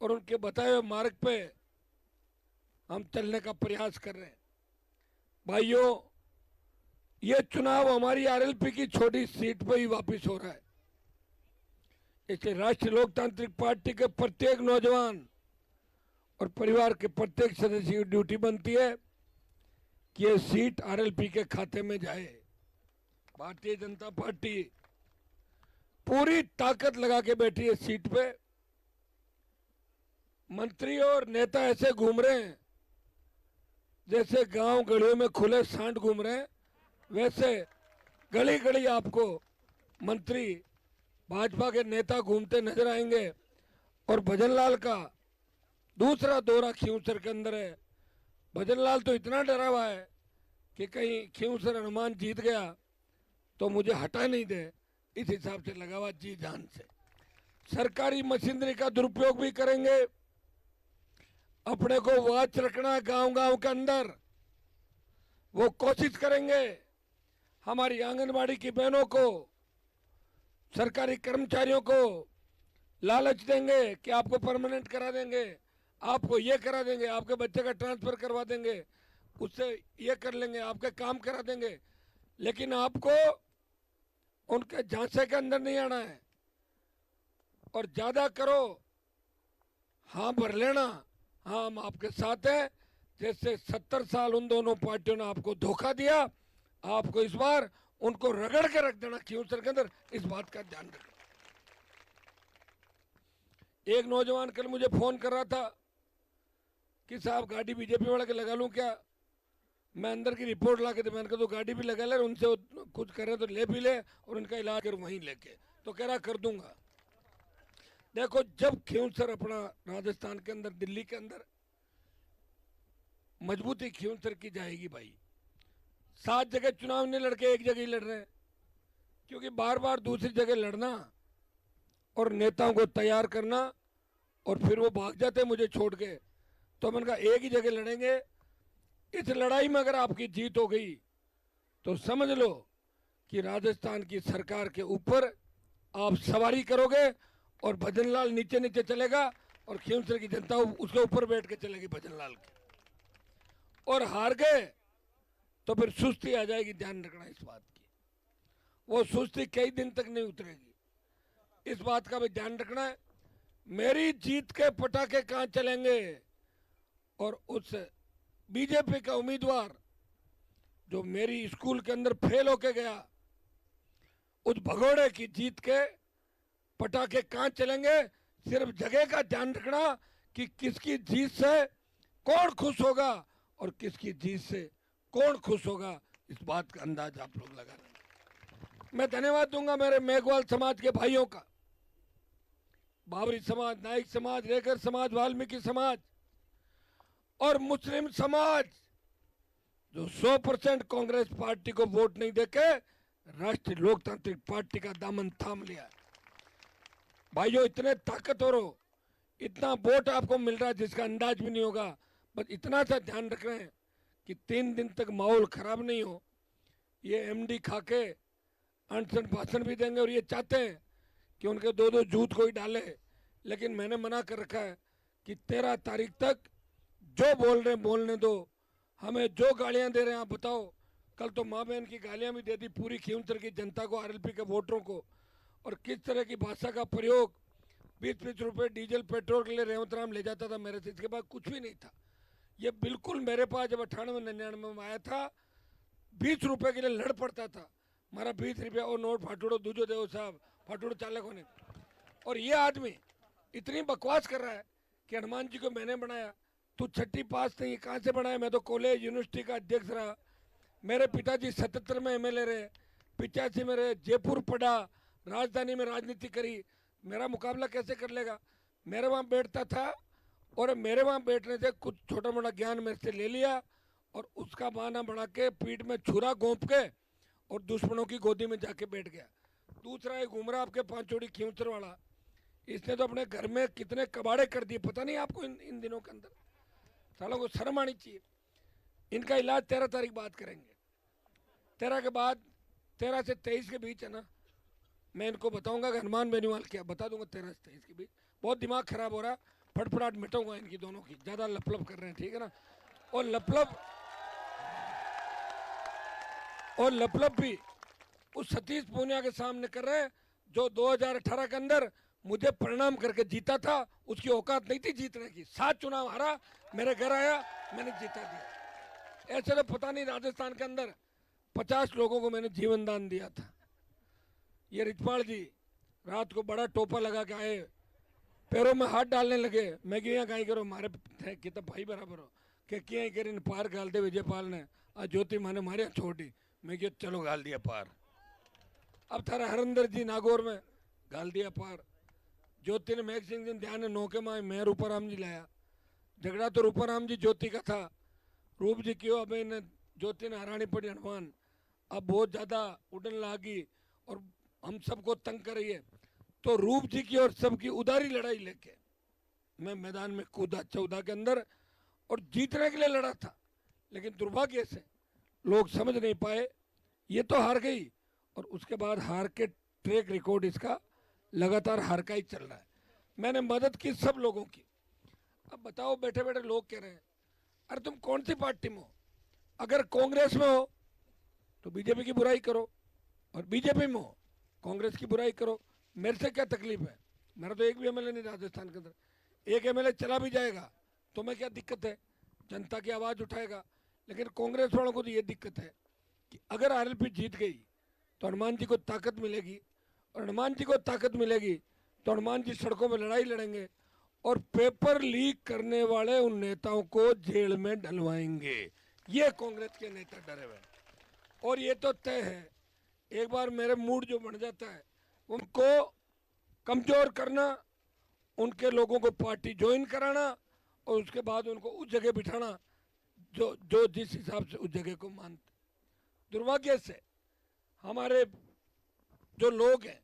और उनके बताए हुए मार्ग पे हम चलने का प्रयास कर रहे हैं। भाइयों, ये चुनाव हमारी आरएलपी की छोटी सीट पर ही वापस हो रहा है। इसलिए राष्ट्रीय लोकतांत्रिक पार्टी के प्रत्येक नौजवान और परिवार के प्रत्येक सदस्य की ड्यूटी बनती है कि ये सीट आरएलपी के खाते में जाए। भारतीय जनता पार्टी पूरी ताकत लगा के बैठी है सीट पे। मंत्री और नेता ऐसे घूम रहे हैं जैसे गांव गलियों में खुले सांड घूम रहे हैं, वैसे गली गली आपको मंत्री भाजपा के नेता घूमते नजर आएंगे। और भजनलाल का दूसरा दौरा खींवसर के अंदर है। भजनलाल तो इतना डरा हुआ है कि कहीं खींवसर हनुमान जीत गया तो मुझे हटा नहीं दे, इस हिसाब से लगा हुआ जी जान से। सरकारी मशीनरी का दुरुपयोग भी करेंगे। अपने को वॉच रखना गांव गांव के अंदर, वो कोशिश करेंगे। हमारी आंगनबाड़ी की बहनों को, सरकारी कर्मचारियों को लालच देंगे कि आपको परमानेंट करा देंगे, आपको ये करा देंगे, आपके बच्चे का ट्रांसफर करवा देंगे, उससे ये कर लेंगे, आपके काम करा देंगे। लेकिन आपको उनके झांसे के अंदर नहीं आना है। और ज्यादा करो, हाँ भर लेना, हाँ हम आपके साथ हैं। जैसे 70 साल उन दोनों पार्टियों ने आपको धोखा दिया, आपको इस बार उनको रगड़ के रख देना खींवसर के अंदर, इस बात का ध्यान रखना। एक नौजवान कल मुझे फोन कर रहा था कि साहब गाड़ी बीजेपी वाले के लगा लूं क्या? मैं अंदर की रिपोर्ट ला के, मैंने कहा तो गाड़ी भी लगा ले, उनसे कुछ करे तो ले भी ले और उनका इलाज कर वहीं लेके, तो कह रहा कर दूंगा। देखो, जब खींवसर अपना राजस्थान के अंदर, दिल्ली के अंदर मजबूती खींवसर की जाएगी भाई। 7 जगह चुनाव नहीं लड़के एक जगह ही लड़ रहे हैं, क्योंकि बार बार दूसरी जगह लड़ना और नेताओं को तैयार करना और फिर वो भाग जाते मुझे छोड़ के, तो मैंने कहा एक ही जगह लड़ेंगे। इस लड़ाई में अगर आपकी जीत हो गई तो समझ लो कि राजस्थान की सरकार के ऊपर आप सवारी करोगे और भजनलाल नीचे नीचे चलेगा और खींवसर की जनता उसके ऊपर बैठ के चलेगी भजनलाल के। और हार गए तो फिर सुस्ती आ जाएगी, ध्यान रखना इस बात की। वो सुस्ती कई दिन तक नहीं उतरेगी, इस बात का भी ध्यान रखना है। मेरी जीत के पटाखे कहां चलेंगे? और उस बीजेपी का उम्मीदवार जो मेरी स्कूल के अंदर फेल होके गया, उस भगोड़े की जीत के पटाखे कहां चलेंगे? सिर्फ जगह का ध्यान रखना कि किसकी जीत से कौन खुश होगा और किसकी जीत से कौन खुश होगा, इस बात का अंदाज आप लोग लगा लें। मैं धन्यवाद दूंगा मेरे मेघवाल समाज के भाइयों का, बाबरी समाज, नाइक समाज, रेखर समाज, वाल्मीकि समाज और मुस्लिम समाज, जो 100% कांग्रेस पार्टी को वोट नहीं देके राष्ट्रीय लोकतांत्रिक पार्टी का दामन थाम लिया। भाइयों, इतने ताकतवर हो, इतना वोट आपको मिल रहा है जिसका अंदाज भी नहीं होगा। बस इतना सा ध्यान रख रहे हैं कि 3 दिन तक माहौल खराब नहीं हो। ये एमडी खाके अनशन भाषण भी देंगे और ये चाहते हैं कि उनके 2-2 जूत कोई डाले, लेकिन मैंने मना कर रखा है कि 13 तारीख तक जो बोल रहे हैं बोलने दो। हमें जो गालियां दे रहे हैं आप बताओ। कल तो माँ बहन की गालियां भी दे दी पूरी खींवसर की जनता को, आरएलपी के वोटरों को। और किस तरह की भाषा का प्रयोग, 20-20 रुपये डीजल पेट्रोल के लिए रेवंत राम ले जाता था मेरे से, इसके बाद कुछ भी नहीं था। ये बिल्कुल मेरे पास जब 98-99 में आया था 20 रुपये के लिए लड़ पड़ता था, मारा 20 रुपया और नोट फाटूड़ो दूजो देव साहब फाटूड़ो चालक होने। और ये आदमी इतनी बकवास कर रहा है कि हनुमान जी को मैंने बनाया। तू 6ठी पास नहीं, कहाँ से बनाया? मैं तो कॉलेज यूनिवर्सिटी का अध्यक्ष रहा। मेरे पिताजी 77 में एमएलए रहे, 85 में रहे, जयपुर पढ़ा, राजधानी में राजनीति करी। मेरा मुकाबला कैसे कर लेगा? मेरे वहाँ बैठता था और मेरे वहाँ बैठने से कुछ छोटा मोटा ज्ञान मेरे से ले लिया और उसका बहाना बना के पीठ में छुरा घोंप के और दुश्मनों की गोदी में जाके बैठ गया। दूसरा एक घूम रहा आपके पांचोड़ी खींवसर वाला, इसने तो अपने घर में कितने कबाड़े कर दिए पता नहीं आपको इन दिनों के अंदर। सालों को शर्म आनी चाहिए। इनका इलाज 13 तारीख बात करेंगे। 13 के बाद, 13 से 23 के बीच है ना, मैं इनको बताऊंगा कि हनुमान बेनीवाल क्या बता दूंगा। 13 से 23 के बीच बहुत दिमाग खराब हो रहा, फटफटाट मिटाऊंगा इनकी दोनों की, ज्यादा लपलप कर रहे हैं, ठीक है ना। और लपलप भी उस सतीश पूनिया के सामने कर रहे हैं जो 2018 के अंदर मुझे परिणाम करके जीता था। उसकी औकात नहीं थी जीतने की। 7 चुनाव हारा, मेरे घर आया, मैंने जीता दिया। ऐसे तो पता नहीं राजस्थान के अंदर 50 लोगों को मैंने जीवन दान दिया था। ये रिचपाल जी रात को बड़ा टोपा लगा के आए, पैरों में हाथ डालने लगे। मैं क्यों कहीं करो मारे कितना भाई बराबर हो कि क्यों कर पार गाल दे विजयपाल ने आज ज्योति माने मारे छोटी। मैं क्यों चलो गाल दिया पार। अब थारा हरिंदर जी नागौर में गाल दिया पार। ज्योति ने मेघ सिंह जी ध्यान ने नौके में मैं रूपाराम जी लाया। झगड़ा तो रूपाराम जी ज्योति का था। रूप जी क्यों अब इन्हें ज्योति ने हरानी पड़ी हनुमान। अब बहुत ज़्यादा उड़न लागी और हम सबको तंग कर रही है। तो रूप जी की और सबकी उदारी लड़ाई लेके मैं मैदान में कूदा 14 के अंदर और जीतने के लिए लड़ा था। लेकिन दुर्भाग्य से लोग समझ नहीं पाए, ये तो हार गई। और उसके बाद हार के ट्रैक रिकॉर्ड इसका लगातार हार का ही चल रहा है। मैंने मदद की सब लोगों की। अब बताओ बैठे बैठे लोग कह रहे हैं अरे तुम कौन सी पार्टी में हो? अगर कांग्रेस में हो तो बीजेपी की बुराई करो, और बीजेपी में हो कांग्रेस की बुराई करो। मेरे से क्या तकलीफ है? मेरा तो एक भी एमएलए नहीं राजस्थान के अंदर। एक एमएलए चला भी जाएगा तो मैं क्या दिक्कत है, जनता की आवाज़ उठाएगा। लेकिन कांग्रेस वालों को तो ये दिक्कत है कि अगर आरएलपी जीत गई तो हनुमान जी को ताकत मिलेगी, और हनुमान जी को ताकत मिलेगी तो हनुमान जी सड़कों में लड़ाई लड़ेंगे और पेपर लीक करने वाले उन नेताओं को जेल में डलवाएंगे। ये कांग्रेस के नेता डरे हुए हैं। और ये तो तय है, एक बार मेरे मूड जो बन जाता है उनको कमजोर करना, उनके लोगों को पार्टी ज्वाइन कराना और उसके बाद उनको उस जगह बिठाना जो जो जिस हिसाब से उस जगह को मानते। दुर्भाग्य से हमारे जो लोग हैं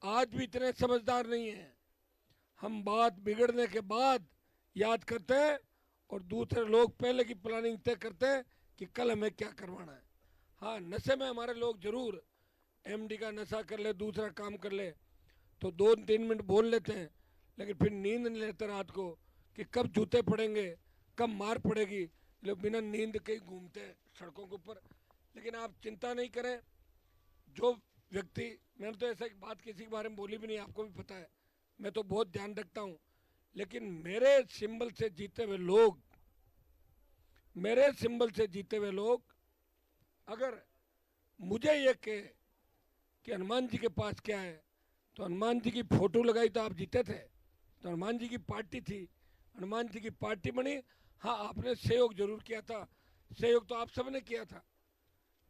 आज भी इतने समझदार नहीं हैं। हम बात बिगड़ने के बाद याद करते हैं और दूसरे लोग पहले की प्लानिंग तय करते हैं कि कल हमें क्या करवाना है। हाँ, नशे में हमारे लोग जरूर एमडी का नशा कर ले, दूसरा काम कर ले तो 2-3 मिनट बोल लेते हैं, लेकिन फिर नींद नहीं लेते रात को कि कब जूते पड़ेंगे, कब मार पड़ेगी। लोग बिना नींद के ही घूमते हैं सड़कों के ऊपर। लेकिन आप चिंता नहीं करें, जो व्यक्ति, मैंने तो ऐसा एक बात किसी के बारे में बोली भी नहीं, आपको भी पता है, मैं तो बहुत ध्यान रखता हूँ। लेकिन मेरे सिंबल से जीते हुए लोग, मेरे सिंबल से जीते हुए लोग अगर मुझे ये कहे कि हनुमान जी के पास क्या है, तो हनुमान जी की फोटो लगाई तो आप जीते थे, तो हनुमान जी की पार्टी थी, हनुमान जी की पार्टी बनी। हाँ, आपने सहयोग जरूर किया था, सहयोग तो आप सब ने किया था।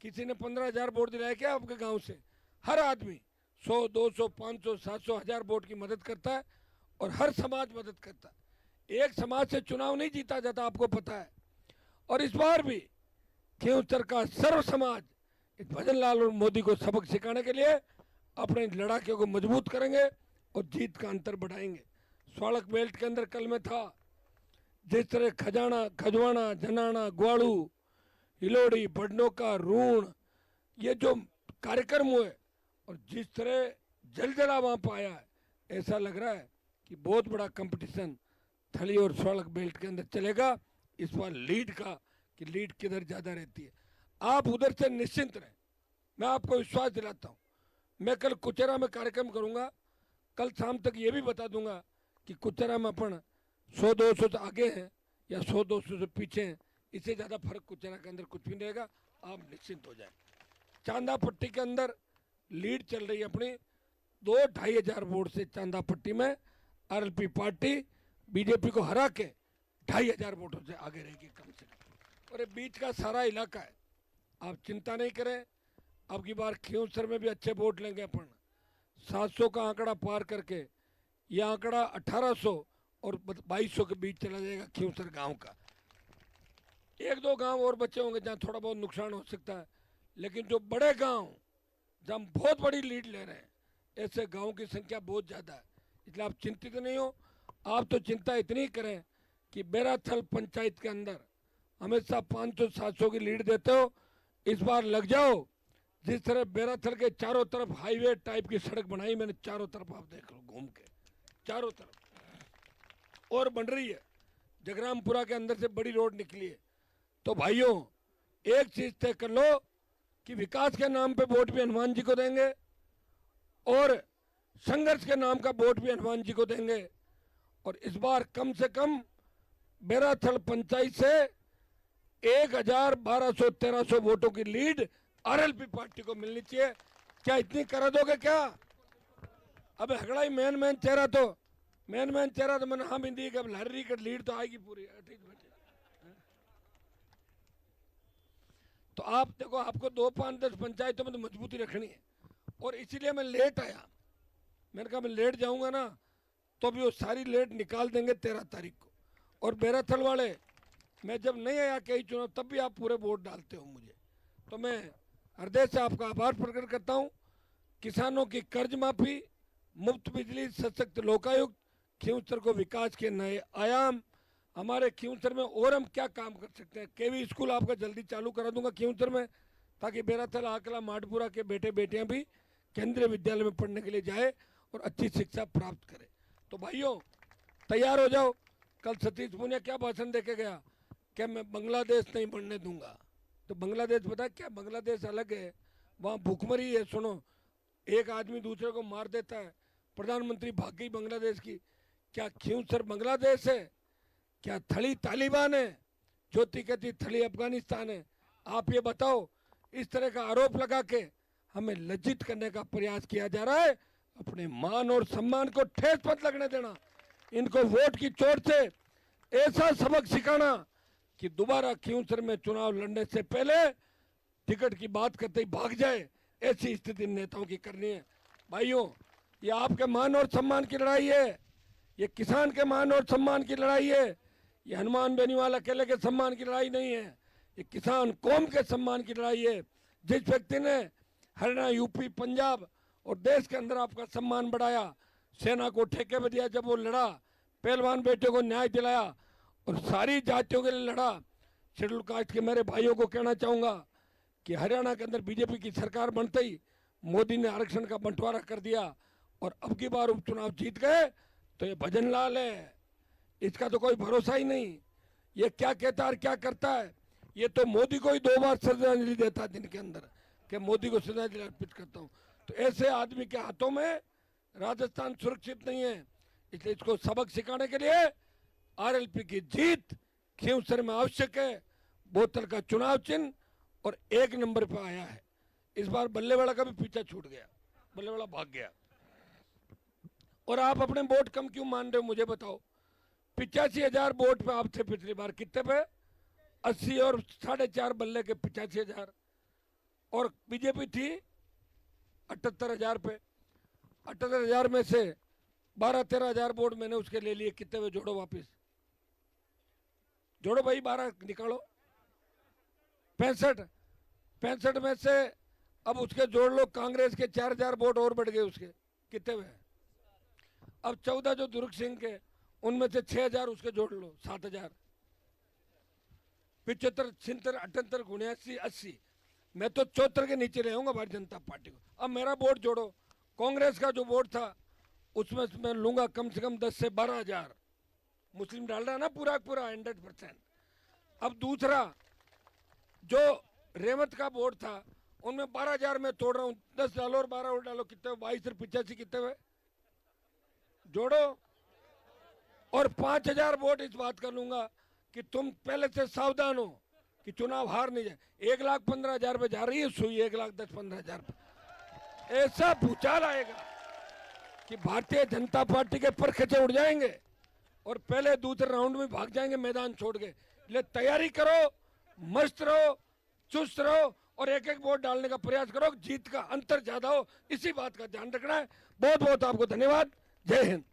किसी ने 15,000 वोट दिलाया क्या आपके गांव से? हर आदमी 100, 200, 500, 700, 1000 वोट की मदद करता है और हर समाज मदद करता है। एक समाज से चुनाव नहीं जीता जाता, आपको पता है। और इस बार भी खींवसर का सर्व समाज इस भजन लाल और मोदी को सबक सिखाने के लिए अपने लड़ाकियों को मजबूत करेंगे और जीत का अंतर बढ़ाएंगे। स्वाड़क बेल्ट के अंदर कल में था, जिस तरह खजाना, खजवाना, जनाना, ग्वाड़ू, हिलोड़ी, बडनोका, रूण, ये जो कार्यक्रम हुए और जिस तरह जलजला वहाँ पाया है, ऐसा लग रहा है कि बहुत बड़ा कंपटीशन थली और स्वाड़क बेल्ट के अंदर चलेगा। इस बार लीड का, कि लीड किधर ज़्यादा रहती है। आप उधर से निश्चिंत रहें, मैं आपको विश्वास दिलाता हूँ। मैं कल कुचेरा में कार्यक्रम करूँगा, कल शाम तक ये भी बता दूंगा कि कुचेरा में अपन 100-200 से आगे हैं या 100-200 से पीछे हैं। इससे ज़्यादा फर्क कुचेरा के अंदर कुछ भी नहीं रहेगा, आप निश्चिंत हो जाए। चांदा पट्टी के अंदर लीड चल रही है अपनी 2-2.5 हजार वोट से। चांदा पट्टी में आरएलपी पार्टी बीजेपी को हरा के 2.5 हजार वोटों से आगे रहेगी कम से कम। और ये बीच का सारा इलाका है, आप चिंता नहीं करें। अब की बार खींवसर में भी अच्छे वोट लेंगे अपन। 700 का आंकड़ा पार करके ये आंकड़ा 1800 और 2200 के बीच चला जाएगा खींवसर गांव का। 1-2 गांव और बचे होंगे जहां थोड़ा बहुत नुकसान हो सकता है, लेकिन जो बड़े गांव जहां हम बहुत बड़ी लीड ले रहे हैं, ऐसे गांव की संख्या बहुत ज़्यादा है। इसलिए आप चिंतित नहीं हो। आप तो चिंता इतनी करें कि बेराथल पंचायत के अंदर हमेशा 500-700 की लीड देते हो, इस बार लग जाओ। जिस तरह बेराथल के चारों तरफ हाईवे टाइप की सड़क बनाई मैंने, चारों तरफ आप देख लो घूम के, चारों तरफ और बन रही है, जगरामपुरा के अंदर से बड़ी रोड निकली है। तो भाइयों, एक चीज तय कर लो कि विकास के नाम पे वोट भी हनुमान जी को देंगे और संघर्ष के नाम का वोट भी हनुमान जी को देंगे। और इस बार कम से कम बेराथल पंचायत से 1213 वोटों की लीड आरएलपी पार्टी को मिलनी चाहिए। क्या इतनी करा दोगे क्या? अब हगड़ा ही मेन चेहरा तो मैंने हाँ भी दी कि अब लहरी का लीड तो आएगी पूरी। ठीक बैठे तो आप देखो, आपको 2, 5, 10 पंचायतों में तो मजबूती रखनी है और इसीलिए मैं लेट आया। मैंने कहा मैं लेट जाऊंगा ना तो भी वो सारी लेट निकाल देंगे 13 तारीख को। और बेराथल वाले, मैं जब नहीं आया कई चुनाव तब भी आप पूरे वोट डालते हो मुझे, तो मैं हृदय से आपका आभार प्रकट करता हूँ। किसानों की कर्ज माफी, मुफ्त बिजली, सशक्त लोकायुक्त, खींवसर को विकास के नए आयाम। हमारे खींवसर में और हम क्या काम कर सकते हैं? केवी स्कूल आपका जल्दी चालू करा दूंगा खींवसर में, ताकि बेराथल, आकला, माडपुरा के बेटे बेटियां भी केंद्रीय विद्यालय में पढ़ने के लिए जाए और अच्छी शिक्षा प्राप्त करें। तो भाइयों तैयार हो जाओ। कल सतीश पूनिया क्या भाषण देके गया कि मैं बांग्लादेश नहीं बनने दूंगा। तो बांग्लादेश पता है क्या? बांग्लादेश अलग है, वहाँ भूखमरी है। सुनो, एक आदमी दूसरे को मार देता है, प्रधानमंत्री भाग गई बांग्लादेश की। क्या खींवसर बांग्लादेश है? क्या थली तालिबान है? ज्योति कहती थली अफगानिस्तान है। आप ये बताओ, इस तरह का आरोप लगा के हमें लज्जित करने का प्रयास किया जा रहा है। अपने मान और सम्मान को ठेस मत लगने देना। इनको वोट की चोट से ऐसा सबक सिखाना कि दोबारा खींवसर में चुनाव लड़ने से पहले टिकट की बात करते ही भाग जाए, ऐसी स्थिति नेताओं की करनी है। भाइयों, ये आपके मान और सम्मान की लड़ाई है, ये किसान के मान और सम्मान की लड़ाई है। ये हनुमान बेनीवाल अकेले के सम्मान की लड़ाई नहीं है, ये किसान कौम के सम्मान की लड़ाई है। जिस व्यक्ति ने हरियाणा, यूपी, पंजाब और देश के अंदर आपका सम्मान बढ़ाया, सेना को ठेके में दिया, जब वो लड़ा, पहलवान बेटे को न्याय दिलाया और सारी जातियों के लिए लड़ा। शेड्यूल कास्ट के मेरे भाइयों को कहना चाहूँगा कि हरियाणा के अंदर बीजेपी की सरकार बनते ही मोदी ने आरक्षण का बंटवारा कर दिया और अब की बार उपचुनाव जीत गए तो ये भजन लाल है, इसका तो कोई भरोसा ही नहीं। ये क्या कहता है और क्या करता है? ये तो मोदी को ही 2 बार श्रद्धांजलि देता है दिन के अंदर कि मोदी को श्रद्धांजलि अर्पित करता हूँ। तो ऐसे आदमी के हाथों में राजस्थान सुरक्षित नहीं है। इसलिए इसको सबक सिखाने के लिए आरएलपी की जीत खींवसर में आवश्यक है। बोतल का चुनाव चिन्ह और 1 नंबर पर आया है। इस बार बल्लेवाड़ा का भी पीछा छूट गया, बल्लेवाड़ा भाग गया। और आप अपने वोट कम क्यों मान रहे हो मुझे बताओ? 85,000 वोट पे आप थे पिछली बार, कितने पे? 80 और 4.5 बल्ले के 85,000। और बीजेपी थी 78,000 पे। 78,000 में से 12-13 हजार वोट मैंने उसके ले लिए। कितने में जोड़ो वापिस? जोड़ो भाई, 12 निकालो। 65 में से अब उसके जोड़ लो, कांग्रेस के 4,000 वोट और बढ़ गए उसके। कितने में? अब 14 जो दुर्ग सिंह के, उनमें से 6,000 उसके जोड़ लो, 7,000। 75, 76, 78, 79, 80। मैं तो 74 के नीचे ले आऊंगा भारतीय जनता पार्टी को। अब मेरा वोट जोड़ो। कांग्रेस का जो वोट था उसमें मैं लूंगा कम से कम 10 से 12 हजार। मुस्लिम डाल रहा है ना पूरा 100%। अब दूसरा जो रेवत का वोट था उनमें 12,000 मैं तोड़ रहा हूँ। 10 डालो और 12 और डालो, कितने? 22 और 85 कितने हुए? जोड़ो। और 5,000 वोट इस बात कर लूंगा कि तुम पहले से सावधान हो कि चुनाव हार नहीं जाए। 1,15,000 पे जा रही है सुई, 1,10-15,000 पे। ऐसा भूचाल आएगा कि भारतीय जनता पार्टी के परखचे उड़ जाएंगे और पहले दूसरे राउंड में भाग जाएंगे मैदान छोड़ के। इसलिए तैयारी करो, मस्त रहो, चुस्त रहो और एक एक वोट डालने का प्रयास करो। जीत का अंतर ज्यादा हो, इसी बात का ध्यान रखना है। बहुत बहुत आपको धन्यवाद। जय हिंद।